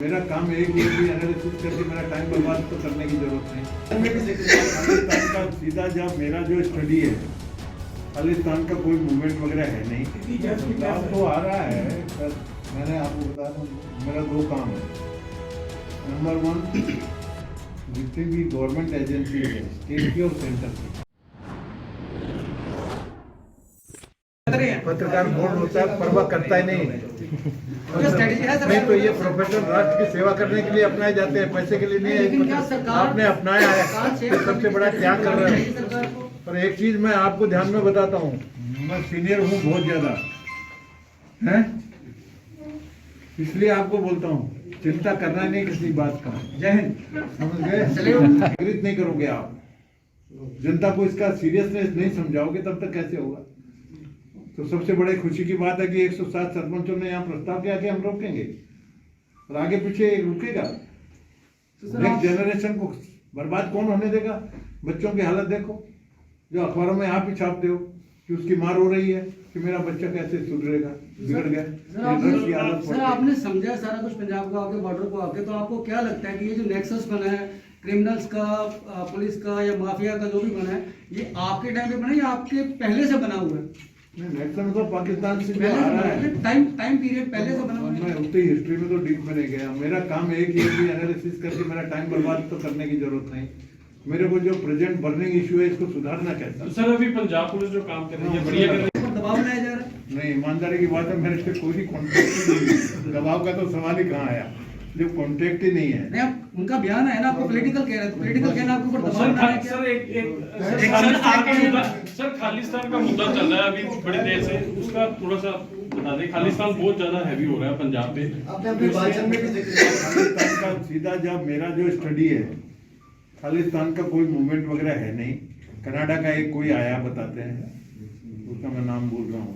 मेरा काम एक ये भी एनालिसिस करके मेरा टाइम बर्बाद तो करने की जरूरत नहीं। खालिस्तान का सीधा जब मेरा जो स्टडी है, खालिस्तान का कोई मूवमेंट वगैरह है नहीं। काम तो आ रहा है, पर मैंने आपको बता रहा हूँ मेरा दो काम है। नंबर 1, जितनी भी गवर्नमेंट एजेंसी है, स्टेट की और सेंटर की, पत्रकार बोर्ड होता है, परवाह करता ही नहीं। नहीं तो ये प्रोफेशनल राष्ट्र की सेवा करने के लिए अपनाए जाते हैं, पैसे के लिए नहीं है। आपने अपनाया है तो सबसे बड़ा त्याग कर रहे हैं। पर एक चीज मैं आपको ध्यान में बताता हूँ, मैं सीनियर हूँ बहुत ज्यादा है, इसलिए आपको बोलता हूँ चिंता करना नहीं किसी बात का। जय हिंद, समझ गए? जागृत नहीं करोगे आप, जनता को इसका सीरियसनेस नहीं समझाओगे तब तक कैसे होगा। तो सबसे बड़ी खुशी की बात है कि 107 सरपंचों ने यहाँ प्रस्ताव किया कि हम रोकेंगे, और आगे पीछे रुकेगा। नेक्स्ट जनरेशन को बर्बाद कौन होने देगा? बच्चों की हालत देखो, जो अखबारों में आप ही छापते हो कि उसकी मार हो रही है कि मेरा बच्चा कैसे सुधरेगा, बिगड़ गया। सर आपने समझा सारा कुछ पंजाब को आके, बॉर्डर को आके, तो आपको क्या लगता है कि ये जो नेक्सस बना है क्रिमिनल्स का, पुलिस का या माफिया का जो भी बना है, ये आपके टाइम पे बना या आपके पहले से बना हुआ है? नेक्सन तो पाकिस्तान से आ रहा है, टाइम पीरियड पहले से बना हुआ है। मैं उतनी हिस्ट्री में तो डीप में नहीं गया। मेरा काम एक ये भी एनालिसिस करके मेरा टाइम बर्बाद तो करने की जरूरत नहीं। मेरे को जो प्रेजेंट बर्निंग इशू है इसको सुधारना कैसा। सर अभी पंजाब पुलिस जो काम कर रही है बढ़िया कर रही है, दबाव बनाया जा रहा है। नहीं, ईमानदारी की बात है, मेरे से कोई कॉन्टेक्ट ही नहीं, दबाव का तो सवाल ही कहाँ आया, जो कॉन्टेक्ट ही नहीं है। नहीं, उनका बयान है ना, आपको पॉलिटिकल कह रहे हैं, पॉलिटिकल कहना आपके ऊपर दबाव बनाया क्या? सर खालिस्तान का मुद्दा चल रहा है अभी बड़ी देर से, उसका थोड़ा सा बता दें। खालिस्तान बहुत ज्यादा हैवी हो रहा है पंजाब पे। खालिस्तान का सीधा जब मेरा जो स्टडी है, खालिस्तान का कोई मूवमेंट वगैरह है नहीं। कनाडा का एक कोई आया बताते हैं, उसका मैं नाम भूल रहा हूँ,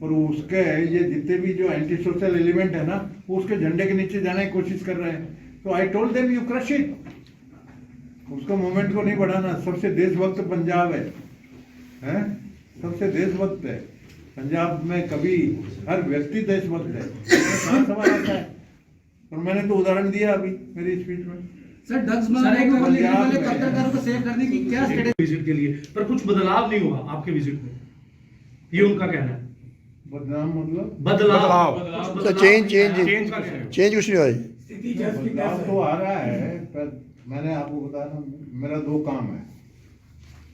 और उसके ये जितने भी जो एंटी सोशल एलिमेंट है ना, वो उसके झंडे के नीचे जाने की कोशिश कर रहे हैं। तो I told them you crush it, उसको मूवमेंट को नहीं बढ़ाना। सबसे देशभक्त पंजाब है? सबसे देशभक्त है पंजाब में, कभी हर व्यक्ति देशभक्त है। कहाँ सवाल आता है? और मैंने तो उदाहरण दिया अभी मेरी स्पीच में। सर ड्रग्स वाले पत्रकारों को सेव करने की क्या स्ट्रेटेजी विजिट के लिए, पर कुछ बदलाव नहीं हुआ आपके विजिट में, ये उनका कहना है। बदनाम मतलब बदलाव तो चेंज कुछ नहीं हुआ। बदलाव तो आ रहा है, पर मैंने आपको बता रहा हूँ मेरा दो काम है।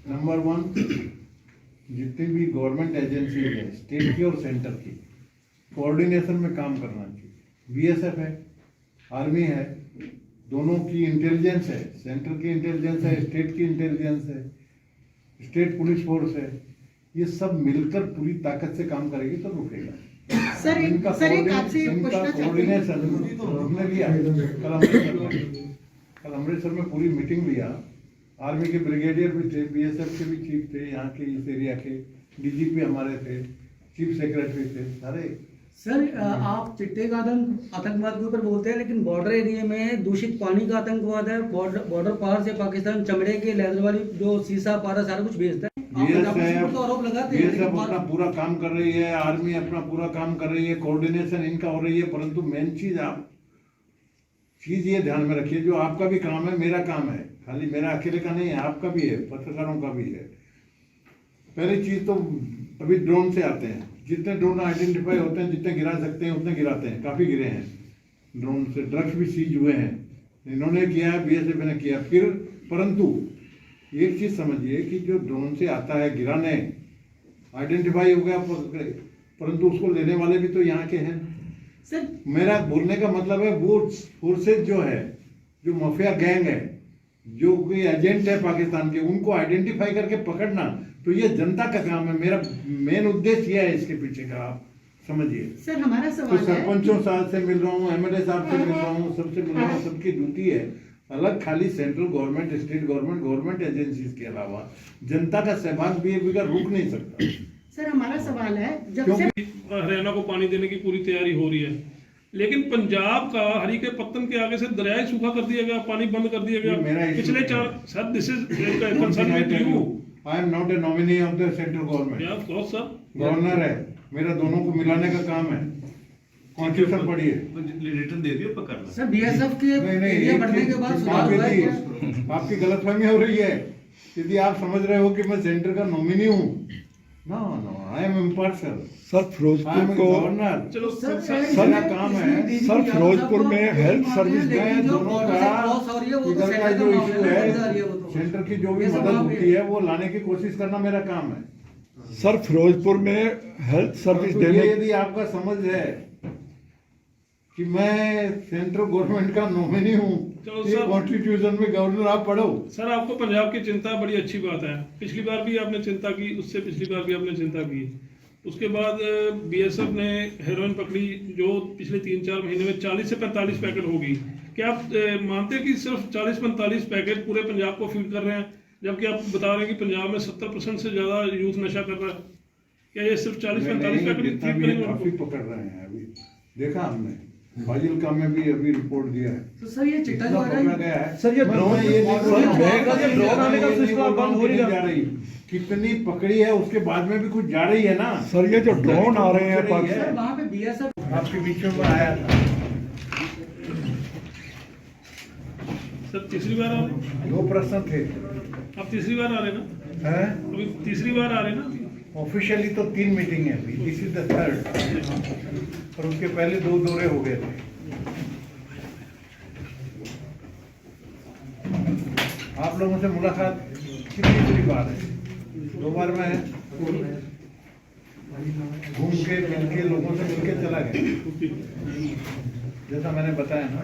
नंबर 1, जितनी भी गवर्नमेंट एजेंसी है, स्टेट की और सेंटर की, कोऑर्डिनेशन में काम करना चाहिए। बीएसएफ है, आर्मी है, दोनों की इंटेलिजेंस है, सेंटर की इंटेलिजेंस है, स्टेट की इंटेलिजेंस है, स्टेट पुलिस फोर्स है, ये सब मिलकर पूरी ताकत से काम करेगी तो रुकेगा। सर इनका कोऑर्डिनेशन हमने लिया कल अमृतसर में पूरी मीटिंग लिया। आर्मी के ब्रिगेडियर भी थे, बीएसएफ के भी चीफ थे, यहाँ के इस एरिया के डीजीपी हमारे थे, चीफ सेक्रेटरी थे, सारे। सर आप चिट्टे का आतंकवाद के ऊपर बोलते हैं, लेकिन बॉर्डर एरिया में दूषित पानी का आतंकवाद है। बॉर्डर पार से पाकिस्तान चमड़े के लेदर वाली जो सीसा पारा सारा कुछ भेजता है। बीएसएफ अपना पूरा काम कर रही है, आर्मी अपना पूरा काम कर रही है, कोऑर्डिनेशन इनका हो रही है। परंतु मेन चीज ये ध्यान में रखिए, जो आपका भी काम है, मेरा काम है, खाली मेरा अकेले का नहीं है, आपका भी है, पत्रकारों का भी है। पहली चीज तो अभी ड्रोन से आते हैं, जितने ड्रोन आइडेंटिफाई होते हैं, जितने गिरा सकते हैं उतने गिराते हैं। काफी गिरे हैं ड्रोन से, ड्रग्स भी सीज हुए हैं, इन्होंने किया है, बीएसएफ ने किया। फिर परंतु एक चीज समझिए कि जो ड्रोन से आता है गिराने, आइडेंटिफाई हो गया, परंतु उसको लेने वाले भी तो यहाँ के हैं। सर मेरा बोलने का मतलब है वो फोर्सेज जो है, जो माफिया गैंग है, जो कोई एजेंट है पाकिस्तान के, उनको आइडेंटिफाई करके पकड़ना, तो ये जनता का काम है। मेरा मेन उद्देश्य यह है इसके पीछे का, आप समझिए। सर हमारा तो सवाल है, सरपंचों साहब से मिल रहा हूँ, एमएलए साहब से मिल रहा हूँ, सबसे मिल रहा हूँ, सबकी ड्यूटी है अलग। खाली central government, state government agencies के अलावा जनता का सहभाग भी रुक नहीं सकता। सर हमारा सवाल है, जब से हरियाणा को पानी देने की पूरी तैयारी हो रही है, लेकिन पंजाब का हरी के पत्तन के आगे से दरिया ही सूखा कर दिया गया, पानी बंद कर दिया गया पिछले 4 sir this is concern with you. I am not a nominee of the central government, of course sir, governor है मेरा, दोनों को मिलाने का काम है। कॉन्स्टिट्यूशन पढ़िए। रिटर्न दे दियो पकड़ना। सर बीएसएफ के नहीं एरिया एक बढ़ने चीज के बाद आप सुधार हुआ है क्या? आपकी गलतफहमी हो रही है। यदि आप समझ रहे हो कि मैं सेंटर का नॉमिनी हूँ, no no, I am impartial, sir I am Firozpur को गवर्नर। चलो सर मेरा काम है। सर, फिरोजपुर में हेल्थ सर्विस मैं दोनों का इधर का जो इशू है, सेंटर की जो भी मदद होती है वो लाने की कोशिश करना मेरा काम है। सर फिरोजपुर में हेल्थ सर्विस तो देने ये यदि आपका समझ है कि मैं सेंट्रल गवर्नमेंट का नॉमिनी हूँ, चलो ये सर। कॉन्स्टिट्यूशन में गवर्नर आप पढ़ो। सर आपको पंजाब की चिंता बड़ी अच्छी बात है। पिछली बार भी आपने चिंता की, उससे पिछली बार भी आपने चिंता की। उसके बाद बीएसएफ ने हेरोइन पकड़ी जो पिछले 3-4 महीने में 40 से 45 पैकेट होगी। क्या आप मानते हैं कि सिर्फ 40-45 पैकेट पूरे पंजाब को फीड कर रहे हैं, जबकि आप बता रहे हैं कि पंजाब में 70% से ज्यादा यूथ नशा कर रहा है? क्या ये सिर्फ 40-45 पैकेट ही फीड करेंगे काफी उनको? पकड़ रहे हैं। अभी देखा हमने फाजिलका में भी अभी रिपोर्ट दिया है। तो सर ये चिट्टा जो इतना आ पकड़ा रहा है, गया है। सर, ये मैं ड्रोन- ये नहीं बोल रहा- सर, मैं ये ड्रोन आने का नहीं सिलसिला बोल रहा हूँ बंद हो कि नहीं जा रही। कितनी पकड़ी है उसके बाद में भी कुछ जा रही है ना। सर ये जो ड्रोन आ रहे हैं सर, पाकिस्तान सर वहाँ पे बीएसएफ आपके बीच में आया था। सर तीसरी बार आ रहे हैं? 2 प्रश्न थे। आप तीसरी बार आ रहे हैं ना? हैं? अभी तीसरी बार आ रहे हैं ना? ऑफिशियली तो 3 मीटिंग है अभी, दिस इज द 3rd, और उसके पहले 2 दौरे हो गए थे। आप लोगों से मुलाकात कितनी बार है? 2 बार मैं घूम के मिल के लोगों से मिल के चला गया, जैसा मैंने बताया ना।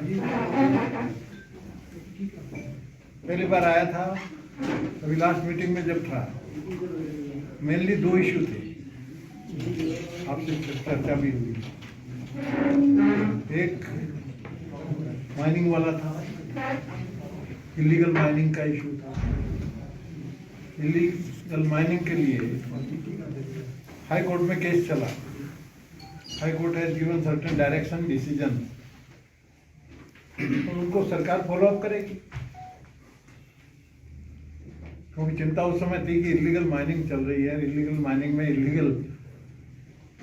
पहली बार आया था अभी लास्ट मीटिंग में जब था, मेनली 2 इशू थे, आपसे चर्चा भी हुई। एक माइनिंग वाला था, इलीगल माइनिंग का इशू था। इलीगल माइनिंग के लिए हाई कोर्ट में केस चला। High court has given certain direction decision, तो उनको सरकार फॉलो अप करेगी, क्योंकि चिंता उस समय थी कि इलीगल माइनिंग चल रही है। इलीगल माइनिंग में इलीगल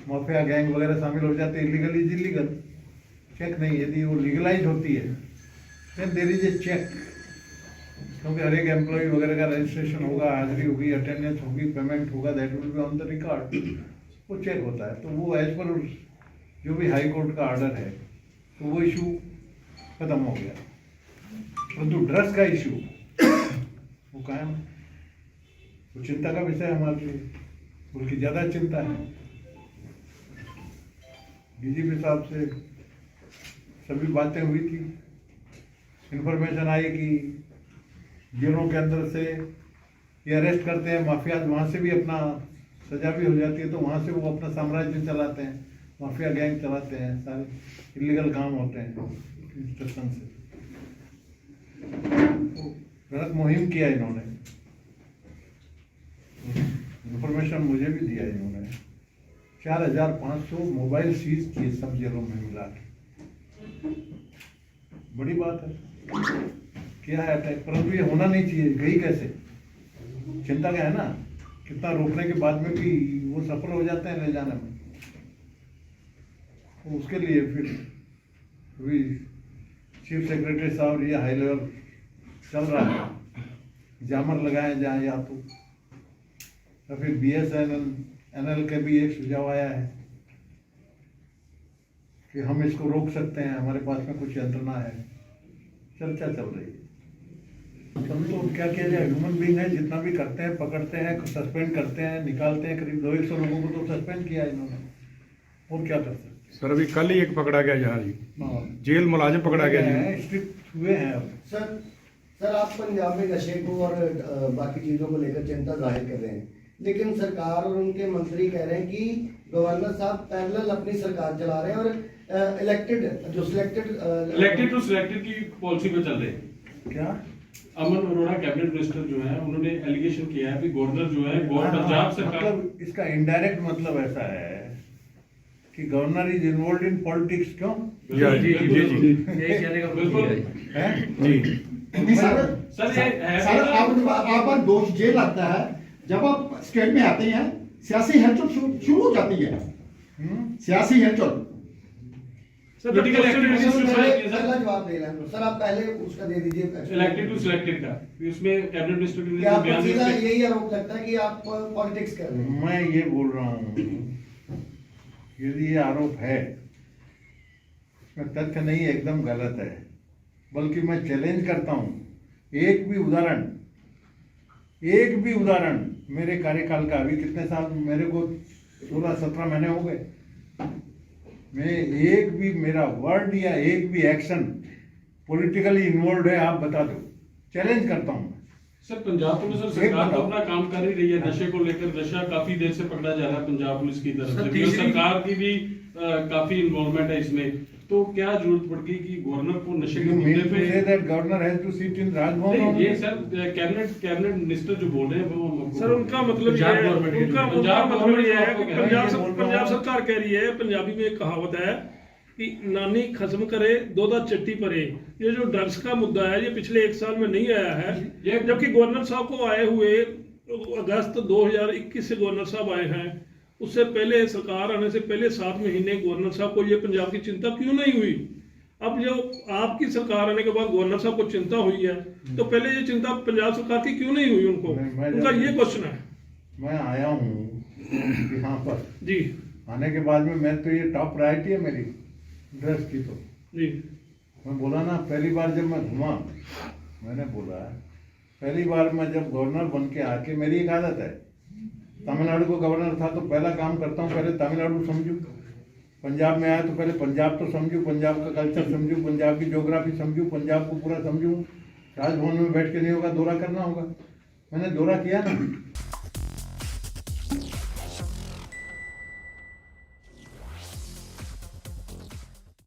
माफिया गैंग वगैरह शामिल हो जाते। इलीगल इज इलीगल, चेक नहीं। यदि वो लीगलाइज होती है then there is a check, क्योंकि हर एक एम्प्लॉय वगैरह का रजिस्ट्रेशन होगा, हाजिरी होगी, अटेंडेंस होगी, पेमेंट होगा, that will be on the record, वो चेक होता है। तो वो एज पर जो भी हाई कोर्ट का ऑर्डर है, तो वो इशू खत्म हो गया। परंतु ड्रग्स का इशू वो कायम है। वो चिंता का विषय हमारे लिए, बल्कि ज़्यादा चिंता है। डीजीपी साहब से सभी बातें हुई थी, इन्फॉर्मेशन आई कि जेलों के अंदर से ये अरेस्ट करते हैं माफिया, वहाँ से भी अपना सजा भी हो जाती है, तो वहाँ से वो अपना साम्राज्य चलाते हैं, माफिया गैंग चलाते हैं, सारे इलीगल काम होते हैं इंस्ट्रक्शन से। तो गलत मुहिम किया इन्होंने, इंफॉर्मेशन मुझे भी दिया इन्होंने। 4500 मोबाइल सीज किए सब जेलों में मिला के। बड़ी बात है, क्या है अटैक, परंतु ये होना नहीं चाहिए। गई कैसे, चिंता क्या है ना, कितना रोकने के बाद में भी वो सफल हो जाते हैं ले जाने में। तो उसके लिए फिर अभी चीफ सेक्रेटरी साहब ये हाई लेवल चल रहा है, जामर लगाए जाए या तो फिर BSNL के भी एक सुझाव आया है कि हम इसको रोक सकते हैं, हमारे पास में कुछ यंत्रणा है, चर्चा चल रही है। हम तो क्या किया जाए, ह्यूमन बीइंग है, जितना भी करते हैं, पकड़ते हैं, सस्पेंड करते हैं, निकालते हैं। करीब 200 लोगों को तो सस्पेंड किया इन्होंने, और क्या कर सकते हैं। सर अभी कल ही एक पकड़ा गया जहाँ जी, हाँ। जेल मुलाजिम पकड़ा गया जी। स्ट्रिक्ट हुए हैं अब। सर आप पंजाब में नशे को और बाकी चीज़ों को लेकर चिंता जाहिर कर रहे हैं, लेकिन सरकार और उनके मंत्री कह रहे हैं कि गवर्नर साहब पैरेलल अपनी सरकार चला रहे हैं और इलेक्टेड टू सिलेक्टेड की पॉलिसी पे चल रहे हैं। क्या अमन अरोड़ा कैबिनेट मिनिस्टर जो है, उन्होंने एलिगेशन किया है कि गवर्नर जो है पंजाब सरकार, मतलब इसका इनडायरेक्ट मतलब ऐसा है कि governor is involve in politics. क्यों? जी जी जी जी यही कहने का बिल्कुल है जी। नहीं सर ये है सर आप पर दोष ये लगता है जब आप स्टेट में आते हैं सियासी हलचल शुरू हो जाती है। सियासी हलचल सर, Political activities सर, में सर, शामिल पहले किए, सर। पहला जवाब दे लें सर, आप पहले उसका दे दीजिए। इलेक्टेड टू सिलेक्टेड का उसमें कैबिनेट मिनिस्टर के क्या लिए आपको बयान सीधा दिया। यही आरोप लगता है कि आप पॉलिटिक्स कर रहे हैं? मैं ये बोल रहा हूँ, यदि ये आरोप है, इसमें तथ्य नहीं, एकदम गलत है। बल्कि मैं चैलेंज करता हूँ, एक भी उदाहरण मेरे कार्यकाल का, अभी कितने साल, मेरे को 16-17 महीने हो गए, मैं एक भी मेरा वर्ड या एक भी एक्शन पॉलिटिकली इन्वॉल्व है, आप बता दो, चैलेंज करता हूँ। सर पंजाब पुलिस और सरकार तो अपना काम कर ही रही है नशे को लेकर। नशा काफी देर से पकड़ा जा रहा है पंजाब पुलिस की तरफ से भी, और सरकार की भी काफी इन्वॉल्वमेंट है इसमें। तो क्या जरूरत पड़ गई कि गवर्नर को नशे के मुद्दे पे governor has to sit in Raj Bhavan? नहीं, ये सर कैबिनेट मिनिस्टर जो बोल रहे हैं वो सर उनका मतलब ये पंजाब है, गवर्नमेंट के उनका लिए। उनका पंजाब मतलब ये है गवर्नमेंट कि आपको कह रही है, पंजाब सरकार कह रही है, पंजाबी में एक कहावत है कि नानी खत्म करे दोदा चट्टी परे। ये जो ड्रग्स का मुद्दा है, ये पिछले 1 साल में नहीं आया है, ये- जबकि गवर्नर साहब को आए हुए अगस्त 2021 से गवर्नर साहब आए हैं। उससे पहले सरकार आने से पहले 7 महीने गवर्नर साहब को ये पंजाब की चिंता क्यों नहीं हुई? अब जो आपकी सरकार आने के बाद गवर्नर साहब को चिंता हुई है, तो पहले ये चिंता पंजाब सरकार की क्यों नहीं हुई उनको? मैं उनका ये क्वेश्चन है। मैं आया हूँ यहाँ पर, जी आने के बाद में मैं तो ये टॉप प्रायोरिटी है मेरी ड्रेस की। तो जी मैं बोला ना, पहली बार जब मैं घूमा, मैंने बोला पहली बार मैं जब गवर्नर बन के आके, मेरी एक आदत है, तमिलनाडु को गवर्नर था तो पहला काम करता हूँ, पहले तमिलनाडु समझूँ। पंजाब में आया तो पहले पंजाब तो समझूँ, पंजाब का कल्चर समझूँ, पंजाब की ज्योग्राफी समझूँ, पंजाब को पूरा समझूँ। राजभवन में बैठ के नहीं होगा, दौरा करना होगा। मैंने दौरा किया ना।